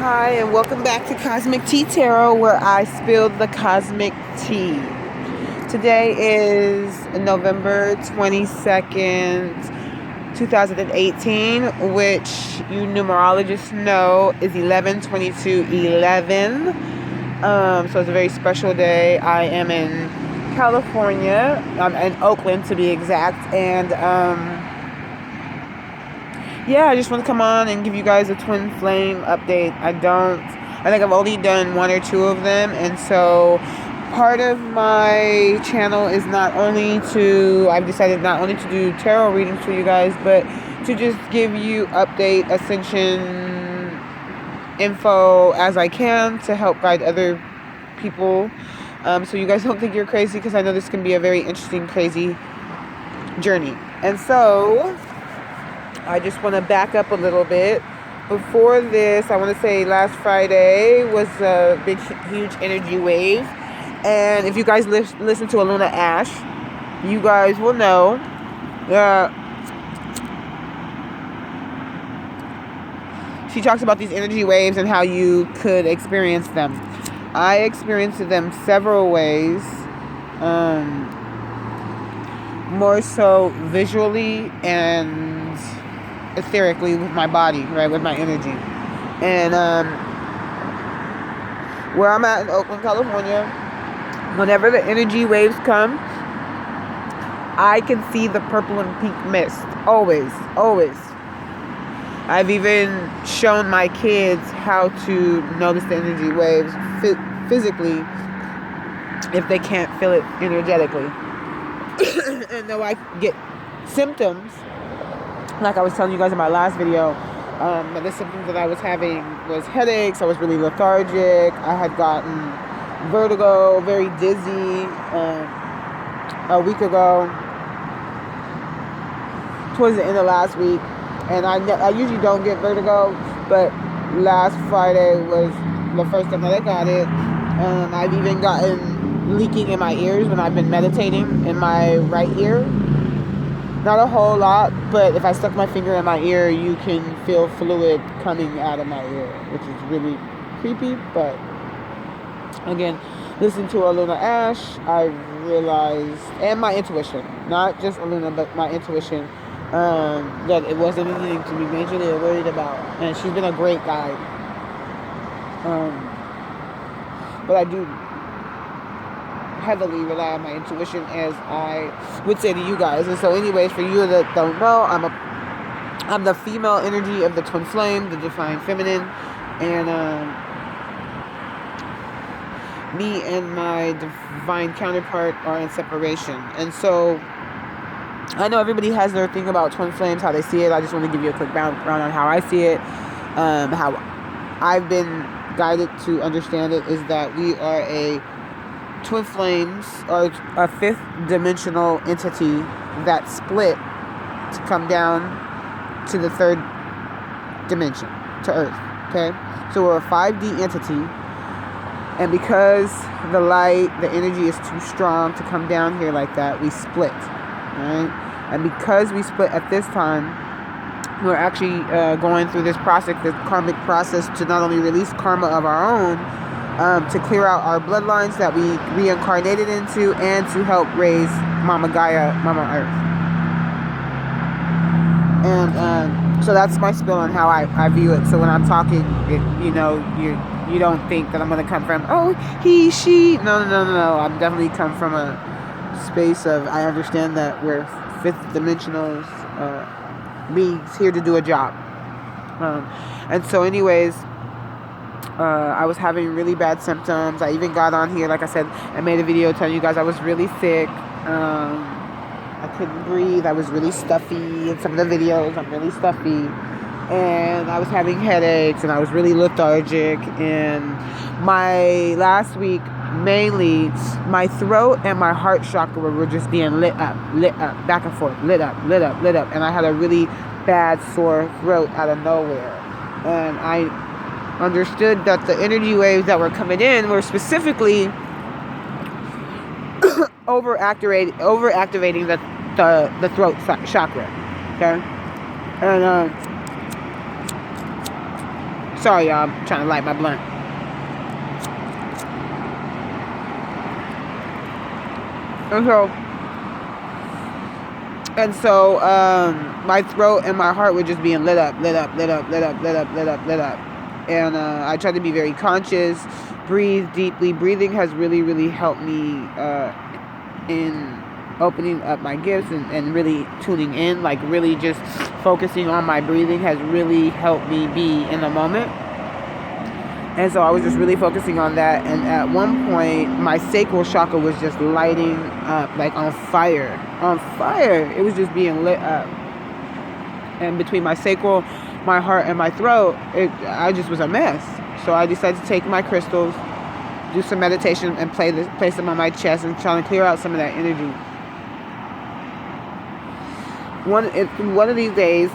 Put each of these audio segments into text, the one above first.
Hi, and welcome back to Cosmic Tea Tarot, where I spilled the cosmic tea. Today is November 22nd, 2018, which you numerologists know is 11/22/11. So it's a very special day. I am in California. I'm in Oakland, to be exact, and yeah, I just want to come on and give you guys a twin flame update. I think I've only done one or two of them, and so part of my channel is I've decided not only to do tarot readings for you guys, but to just give you update Ascension info as I can to help guide other people. So you guys don't think you're crazy, because I know this can be a very interesting, crazy journey. And so I just want to back up a little bit. Before this, I want to say last Friday was a big, huge energy wave. And if you guys listen to Aluna Ash, you guys will know she talks about these energy waves and how you could experience them. I experienced them several ways. More so visually and etherically with my body, right, with my energy. And where I'm at in Oakland, California, whenever the energy waves come, I can see the purple and pink mist. Always. I've even shown my kids how to notice the energy waves physically if they can't feel it energetically. And though I get symptoms, like I was telling you guys in my last video, the symptoms that I was having was headaches. I was really lethargic. I had gotten vertigo, very dizzy a week ago, towards the end of last week. And I usually don't get vertigo, but last Friday was the first time that I got it. I've even gotten leaking in my ears when I've been meditating in my right ear. Not a whole lot, but if I stuck my finger in my ear, you can feel fluid coming out of my ear, which is really creepy. But again, listen to Aluna Ash, I realized, and my intuition, not just Aluna, but my intuition, that it wasn't anything to be majorly worried about. And she's been a great guide. But I do heavily rely on my intuition, as I would say to you guys. And so anyways, for you that don't know, I'm the female energy of the twin flame, the divine feminine, and me and my divine counterpart are in separation. And so I know everybody has their thing about twin flames, how they see it. I just want to give you a quick background on how I see it. How I've been guided to understand it is that we are twin flames are a fifth dimensional entity that split to come down to the third dimension, to Earth. Okay? So we're a 5D entity, and because the light, the energy is too strong to come down here like that, we split. Right? And because we split at this time, we're actually going through this process, this karmic process, to not only release karma of our own, to clear out our bloodlines that we reincarnated into, and to help raise Mama Gaia, Mama Earth. And so that's my spill on how I view it. So when I'm talking, you don't think that I'm going to come from, oh, he, she. No. I'm definitely come from a space of, I understand that we're fifth dimensional beings here to do a job. And so anyways, I was having really bad symptoms. I even got on here, like I said, I made a video telling you guys I was really sick. I couldn't breathe. I was really stuffy. In some of the videos, I'm really stuffy. And I was having headaches, and I was really lethargic. And last week, mainly, my throat and my heart chakra were just being lit up, back and forth, lit up. And I had a really bad sore throat out of nowhere. And I understood that the energy waves that were coming in were specifically overactivating the throat chakra. Okay? And Sorry, y'all. I'm trying to light my blunt. And so, my throat and my heart were just being lit up. And I tried to be very conscious, breathe deeply. Breathing has really, really helped me in opening up my gifts and really tuning in. Like, really just focusing on my breathing has really helped me be in the moment. And so I was just really focusing on that. And at one point, my sacral chakra was just lighting up, like on fire. On fire. It was just being lit up. And between my sacral, my heart, and my throat, I just was a mess. So I decided to take my crystals, do some meditation, and place them on my chest and try to clear out some of that energy. One of these days,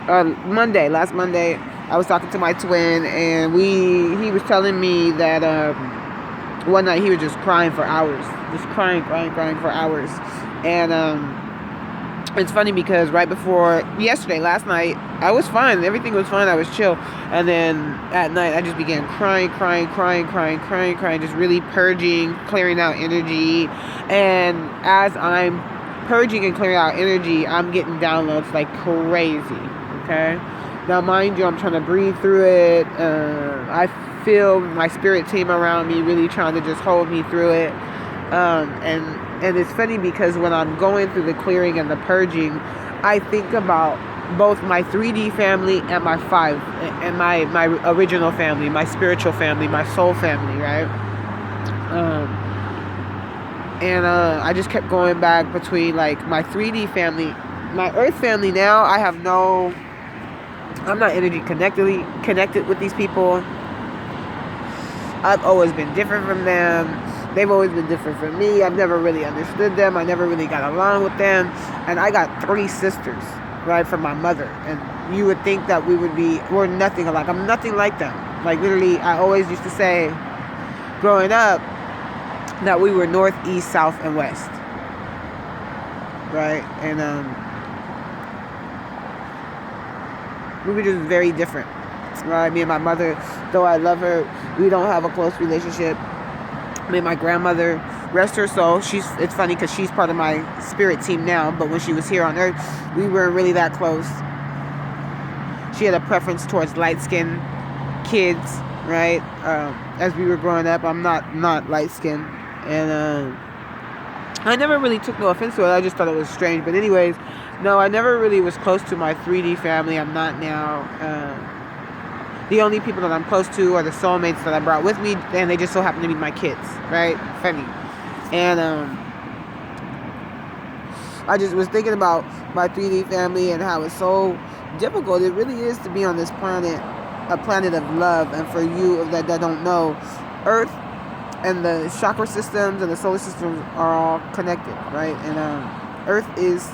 last Monday, I was talking to my twin, and he was telling me that one night he was just crying for hours. Just crying for hours. And it's funny because right before last night, I was fine. Everything was fine. I was chill. And then at night, I just began crying, just really purging, clearing out energy. And as I'm purging and clearing out energy, I'm getting downloads like crazy, okay? Now, mind you, I'm trying to breathe through it. I feel my spirit team around me really trying to just hold me through it. And it's funny because when I'm going through the clearing and the purging, I think about both my 3D family and my 5, and my original family, my spiritual family, my soul family, right? I just kept going back between like my 3D family, my earth family. Now I'm not energy connected with these people. I've always been different from them. They've always been different from me. I've never really understood them. I never really got along with them. And I got 3 sisters, right, from my mother. And you would think that we're nothing alike. I'm nothing like them. Like, literally, I always used to say, growing up, that we were north, east, south, and west. Right? And we were just very different. Right? Me and my mother, though I love her, we don't have a close relationship. Me and my grandmother, rest her soul, it's funny because she's part of my spirit team now, but when she was here on earth, we weren't really that close. She had a preference towards light-skinned kids, right? As we were growing up, I'm not light-skinned. And I never really took no offense to it. I just thought it was strange. But anyways, no, I never really was close to my 3D family. I'm not now. The only people that I'm close to are the soulmates that I brought with me, and they just so happen to be my kids, right? Funny. And I just was thinking about my 3D family and how it's so difficult. It really is to be on this planet, a planet of love. And for you that don't know, Earth and the chakra systems and the solar systems are all connected, right? And Earth is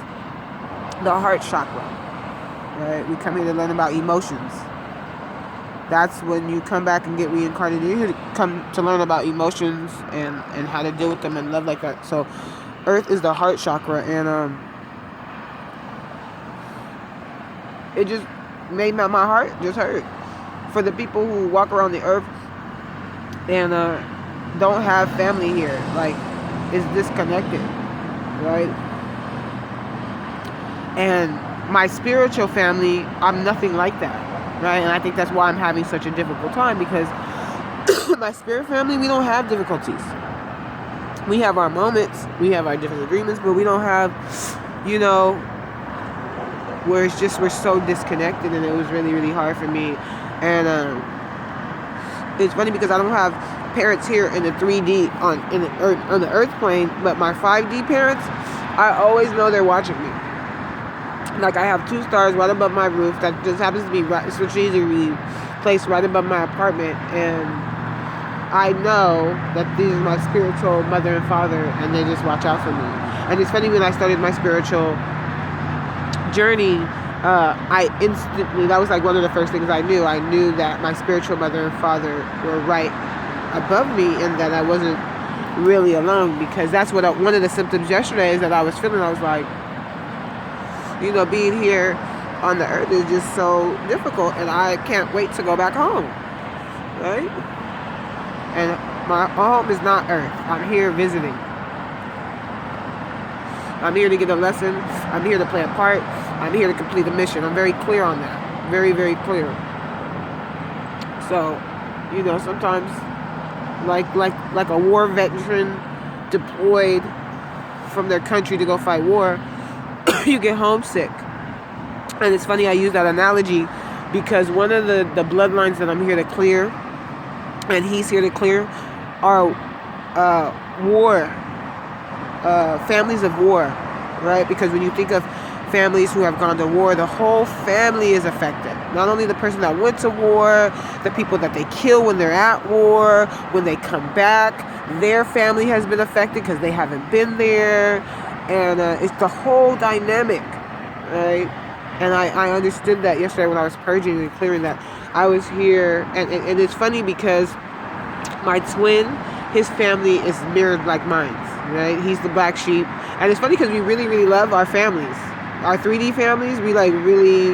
the heart chakra, right? We come here to learn about emotions. That's when you come back and get reincarnated. You're here to come to learn about emotions and how to deal with them and love like that. So Earth is the heart chakra, and it just made my heart just hurt for the people who walk around the earth and don't have family here. Like, is disconnected, right? And my spiritual family, I'm nothing like that. Right? And I think that's why I'm having such a difficult time, because my spirit family, we don't have difficulties. We have our moments, we have our different agreements, but we don't have, where it's just we're so disconnected, and it was really, really hard for me. And it's funny because I don't have parents here in the 3D on the earth plane, but my 5D parents, I always know they're watching me. Like, I have 2 stars right above my roof that just happens to be strategically placed right above my apartment, and I know that these are my spiritual mother and father, and they just watch out for me. And it's funny, when I started my spiritual journey, that was like one of the first things I knew. I knew that my spiritual mother and father were right above me, and that I wasn't really alone, because that's what one of the symptoms yesterday is that I was feeling. I was like, being here on the earth is just so difficult, and I can't wait to go back home, right? And my home is not earth. I'm here visiting. I'm here to get a lesson. I'm here to play a part. I'm here to complete a mission. I'm very clear on that. Very, very clear. So, sometimes like a war veteran deployed from their country to go fight war, you get homesick. And it's funny I use that analogy because one of the bloodlines that I'm here to clear, and he's here to clear, are war, families of war, right? Because when you think of families who have gone to war, the whole family is affected. Not only the person that went to war, the people that they kill when they're at war, when they come back, their family has been affected because they haven't been there. And it's the whole dynamic, right? And I understood that yesterday when I was purging and clearing that I was here. And it's funny because my twin, his family is mirrored like mine, right? He's the black sheep. And it's funny because we really, really love our families. Our 3D families, we really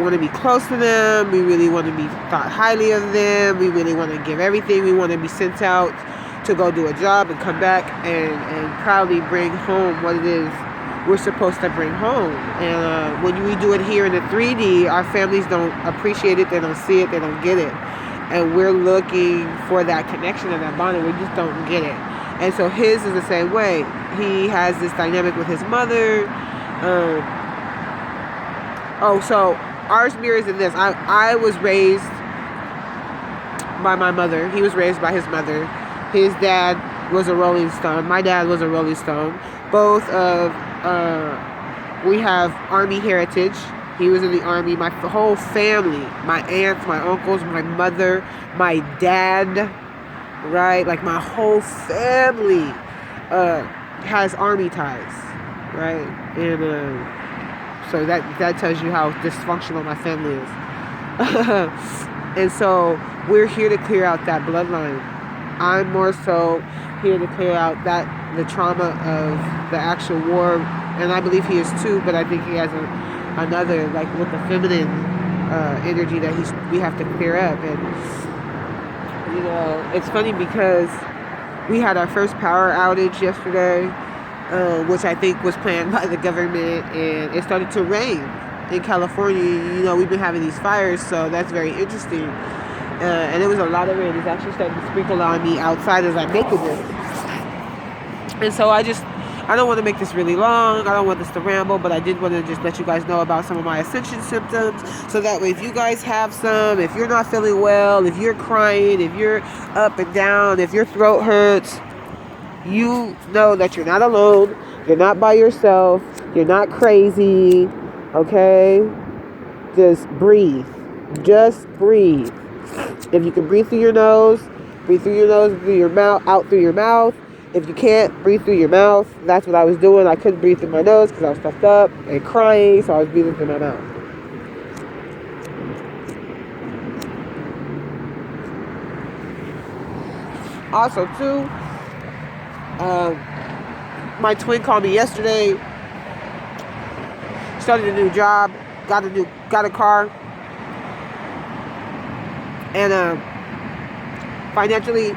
want to be close to them. We really want to be thought highly of them. We really want to give everything. We want to be sent out to go do a job and come back and proudly bring home what it is we're supposed to bring home. And when we do it here in the 3D, our families don't appreciate it. They don't see it. They don't get it. And we're looking for that connection and that bond, and we just don't get it. And so his is the same way. He has this dynamic with his mother. So ours mirrors in this. I was raised by my mother. He was raised by his mother. His dad was a Rolling Stone. My dad was a Rolling Stone. Both of, we have Army heritage. He was in the Army. My whole family, my aunts, my uncles, my mother, my dad, right? Like my whole family has Army ties, right? And so that tells you how dysfunctional my family is. And so we're here to clear out that bloodline. I'm more so here to clear out the trauma of the actual war, and I believe he is too. But I think he has another, like with the feminine energy that we have to clear up. And it's funny because we had our first power outage yesterday, which I think was planned by the government, and it started to rain in California. We've been having these fires, so that's very interesting. And it was a lot of rain. It's actually starting to sprinkle on me outside as I'm making this. And so I don't want to make this really long. I don't want this to ramble, but I did want to just let you guys know about some of my Ascension symptoms. So that way, if you guys have some, if you're not feeling well, if you're crying, if you're up and down, if your throat hurts, you know that you're not alone. You're not by yourself. You're not crazy. Okay? Just breathe. Just breathe. If you can breathe through your nose, through your mouth, out through your mouth. If you can't breathe through your mouth, that's what I was doing. I couldn't breathe through my nose because I was stuffed up and crying, so I was breathing through my mouth. Also, too, my twin called me yesterday. Started a new job, got a car, and financially,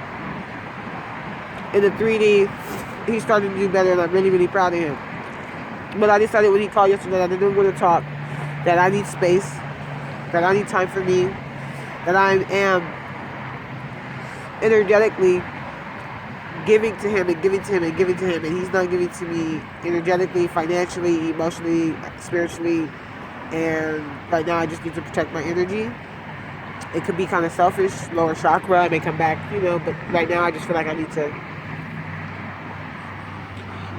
in the 3D, he started to do better, and I'm really, really proud of him. But I decided when he called yesterday that I didn't want to talk, that I need space, that I need time for me, that I am energetically giving to him and giving to him and giving to him, and he's not giving to me energetically, financially, emotionally, spiritually, and right now I just need to protect my energy. It could be kind of selfish, lower chakra, I may come back, but right now I just feel like I need to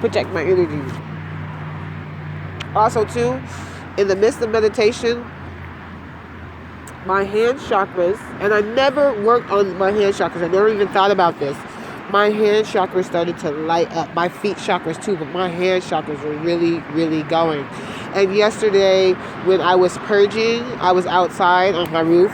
protect my energy. Also, too, in the midst of meditation, my hand chakras, and I never worked on my hand chakras, I never even thought about this. My hand chakras started to light up. My feet chakras too, but my hand chakras were really, really going. And yesterday, when I was purging, I was outside on my roof,